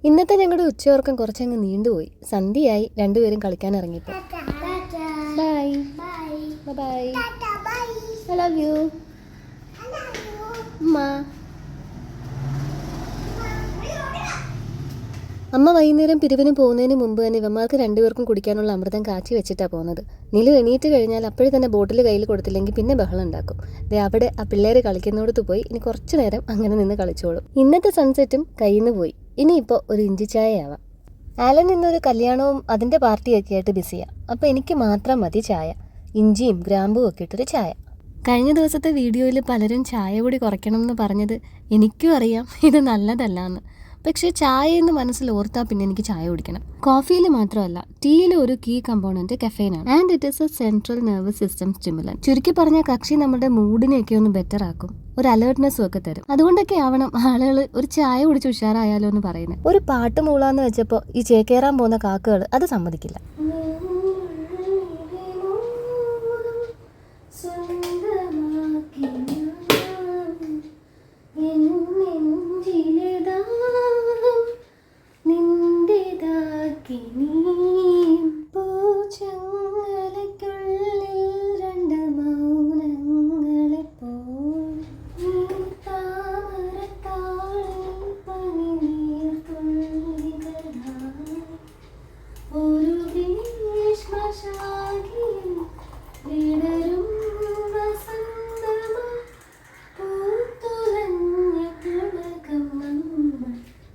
ഇന്നത്തെ ഞങ്ങളുടെ ഉച്ചയോർക്കം കുറച്ചങ്ങ് നീണ്ടുപോയി. സന്ധ്യയായി. രണ്ടുപേരും കളിക്കാൻ ഇറങ്ങിയപ്പോൾ. Bye bye. I love you അമ്മ വൈകുന്നേരം പിരിവിന് പോകുന്നതിന് മുമ്പ് തന്നെ ഇവന്മാർക്ക് രണ്ടുപേർക്കും കുടിക്കാനുള്ള അമൃതം കാച്ചി വെച്ചിട്ടാണ് പോകുന്നത്. നിലു എണീറ്റ് കഴിഞ്ഞാൽ അപ്പോഴും തന്നെ ബോട്ടിൽ കയ്യിൽ കൊടുത്തില്ലെങ്കിൽ പിന്നെ ബഹളം ഉണ്ടാക്കും. അവിടെ ആ പിള്ളേർ കളിക്കുന്നിടത്ത് പോയി ഇനി കുറച്ചു നേരം അങ്ങനെ നിന്ന് കളിച്ചോളും. ഇന്നത്തെ സൺസെറ്റും കയ്യിൽ നിന്ന് പോയി. ഇനിയിപ്പോൾ ഒരു ഇഞ്ചി ചായയാവാം. ആലൻ ഇന്നൊരു കല്യാണവും അതിൻ്റെ പാർട്ടിയൊക്കെ ആയിട്ട് ബിസിയാണ്. അപ്പോൾ എനിക്ക് മാത്രം മതി ചായ. ഇഞ്ചിയും ഗ്രാമ്പും ഒക്കെ ഇട്ടൊരു ചായ. കഴിഞ്ഞ ദിവസത്തെ വീഡിയോയിൽ പലരും ചായ കൂടി കുറയ്ക്കണം എന്ന് പറഞ്ഞത് എനിക്കും അറിയാം ഇത് നല്ലതല്ല എന്ന്. പക്ഷേ ചായ എന്ന് മനസ്സിൽ ഓർത്താൽ പിന്നെ എനിക്ക് ചായ കുടിക്കണം. കോഫിയിൽ മാത്രമല്ല, ടീയിലെ ഒരു കീ കമ്പോണന്റ് കഫെയിനാണ്. And it is a central nervous system stimulant. ചുരുക്കി പറഞ്ഞാൽ കക്ഷി നമ്മുടെ മൂഡിനെയൊക്കെ ഒന്ന് ബെറ്റർ ആക്കും, ഒരു അലേർട്ട്നെസ്സും ഒക്കെ തരും. അതുകൊണ്ടൊക്കെ ആവണം ആളുകൾ ഒരു ചായ കുടിച്ച് ഉഷാറായാലോ എന്ന് പറയുന്നത്. ഒരു പാട്ട് മൂളാന്ന് വെച്ചപ്പോൾ ഈ ചേക്കേറാൻ പോകുന്ന കാക്കകൾ അത് സമ്മതിക്കില്ല.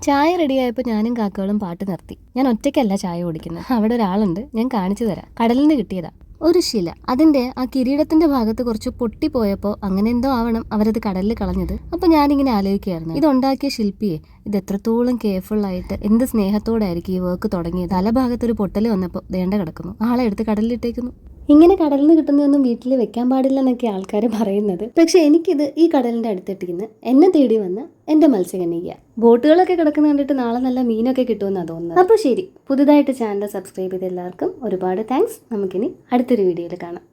ചായ റെഡിയായപ്പോൾ ഞാനും കാക്കകളും പാട്ട് നിർത്തി. ഞാൻ ഒറ്റയ്ക്കല്ല ചായ കുടിക്കുന്നത്, അവിടെ ഒരാളുണ്ട്, ഞാൻ കാണിച്ചു തരാം. കടലിൽ നിന്ന് കിട്ടിയതാ ഒരു ശില. അതിന്റെ ആ കിരീടത്തിന്റെ ഭാഗത്ത് കുറച്ച് പൊട്ടിപ്പോയപ്പോൾ അങ്ങനെ എന്തോ ആവണം അവരത് കടലിൽ കളഞ്ഞത്. അപ്പൊ ഞാനിങ്ങനെ ആലോചിക്കുകയായിരുന്നു, ഇതുണ്ടാക്കിയ ശില്പിയെ ഇത് എത്രത്തോളം കെയർഫുൾ ആയിട്ട് എന്ത് സ്നേഹത്തോടായിരിക്കും ഈ വർക്ക് തുടങ്ങിയത്. തലഭാഗത്തൊരു പൊട്ടൽ വന്നപ്പോൾ ദേണ്ട കിടക്കുന്നു, ആളെ എടുത്ത് കടലിലിട്ടേക്കുന്നു. ഇങ്ങനെ കടലിൽ നിന്ന് കിട്ടുന്നതൊന്നും വീട്ടിൽ വെക്കാൻ പാടില്ല എന്നൊക്കെ ആൾക്കാർ പറയുന്നത്. പക്ഷെ എനിക്കിത് ഈ കടലിന്റെ അടുത്തിട്ടിരിക്കുന്ന എന്നെ തേടി വന്ന് എന്റെ മത്സ്യകന്യക. ബോട്ടുകളൊക്കെ കിടക്കുന്ന കണ്ടിട്ട് നാളെ നല്ല മീനൊക്കെ കിട്ടുമെന്നാണ് തോന്നുന്നത്. അപ്പോൾ ശരി, പുതുതായിട്ട് ചാനൽ സബ്സ്ക്രൈബ് ചെയ്ത എല്ലാവർക്കും ഒരുപാട് താങ്ക്സ്. നമുക്കിനി അടുത്തൊരു വീഡിയോയിൽ കാണാം.